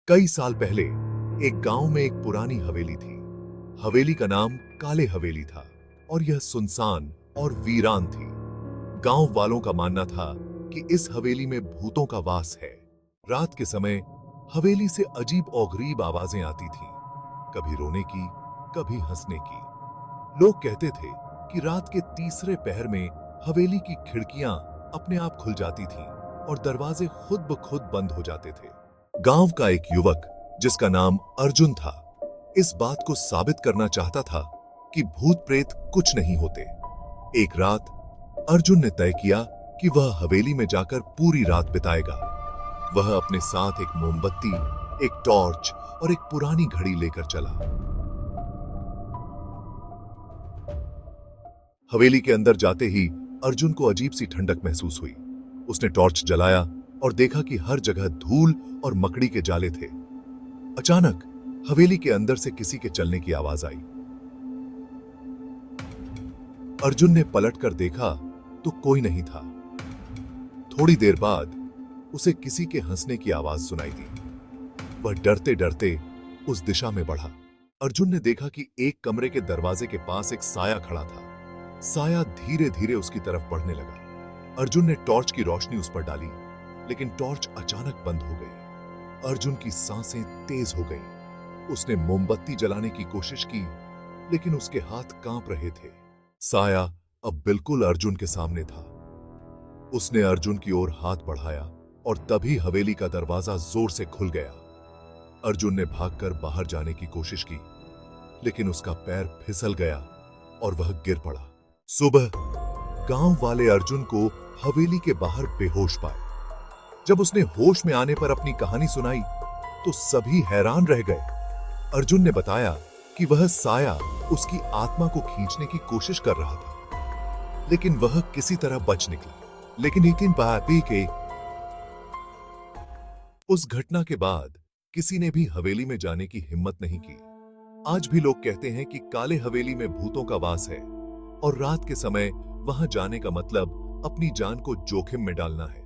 कई साल पहले एक गांव में एक पुरानी हवेली थी। हवेली का नाम काले हवेली था और यह सुनसान और वीरान थी। गांव वालों का मानना था कि इस हवेली में भूतों का वास है। रात के समय हवेली से अजीब और गरीब आवाजें आती थीं, कभी रोने की, कभी हंसने की। लोग कहते थे कि रात के तीसरे पहर में हवेली की खिड़कियां अपने आप खुल जाती थीं और दरवाजे खुद ब खुद बंद हो जाते थे। गांव का एक युवक जिसका नाम अर्जुन था, इस बात को साबित करना चाहता था कि भूत प्रेत कुछ नहीं होते। एक रात अर्जुन ने तय किया कि वह हवेली में जाकर पूरी रात बिताएगा। वह अपने साथ एक मोमबत्ती, एक टॉर्च और एक पुरानी घड़ी लेकर चला। हवेली के अंदर जाते ही अर्जुन को अजीब सी ठंडक महसूस हुई। उसने टॉर्च जलाया और देखा कि हर जगह धूल और मकड़ी के जाले थे। अचानक हवेली के अंदर से किसी के चलने की आवाज आई। अर्जुन ने पलटकर देखा तो कोई नहीं था। थोड़ी देर बाद उसे किसी के हंसने की आवाज सुनाई दी। वह डरते डरते उस दिशा में बढ़ा। अर्जुन ने देखा कि एक कमरे के दरवाजे के पास एक साया खड़ा था। साया धीरे धीरे उसकी तरफ बढ़ने लगा। अर्जुन ने टॉर्च की रोशनी उस पर डाली, लेकिन टॉर्च अचानक बंद हो गई। अर्जुन की सांसें तेज हो गईं। उसने मोमबत्ती जलाने की कोशिश की, लेकिन उसके हाथ कांप रहे थे। साया अब बिल्कुल अर्जुन के सामने था। उसने अर्जुन की ओर हाथ बढ़ाया और तभी हवेली का दरवाजा जोर से खुल गया। अर्जुन ने भागकर बाहर जाने की कोशिश की, लेकिन उसका पैर फिसल गया और वह गिर पड़ा। सुबह गांव वाले अर्जुन को हवेली के बाहर बेहोश पाए। जब उसने होश में आने पर अपनी कहानी सुनाई तो सभी हैरान रह गए। अर्जुन ने बताया कि वह साया उसकी आत्मा को खींचने की कोशिश कर रहा था, लेकिन वह किसी तरह बच निकला। लेकिन के उस घटना के बाद किसी ने भी हवेली में जाने की हिम्मत नहीं की। आज भी लोग कहते हैं कि काले हवेली में भूतों का वास है और रात के समय वहां जाने का मतलब अपनी जान को जोखिम में डालना है।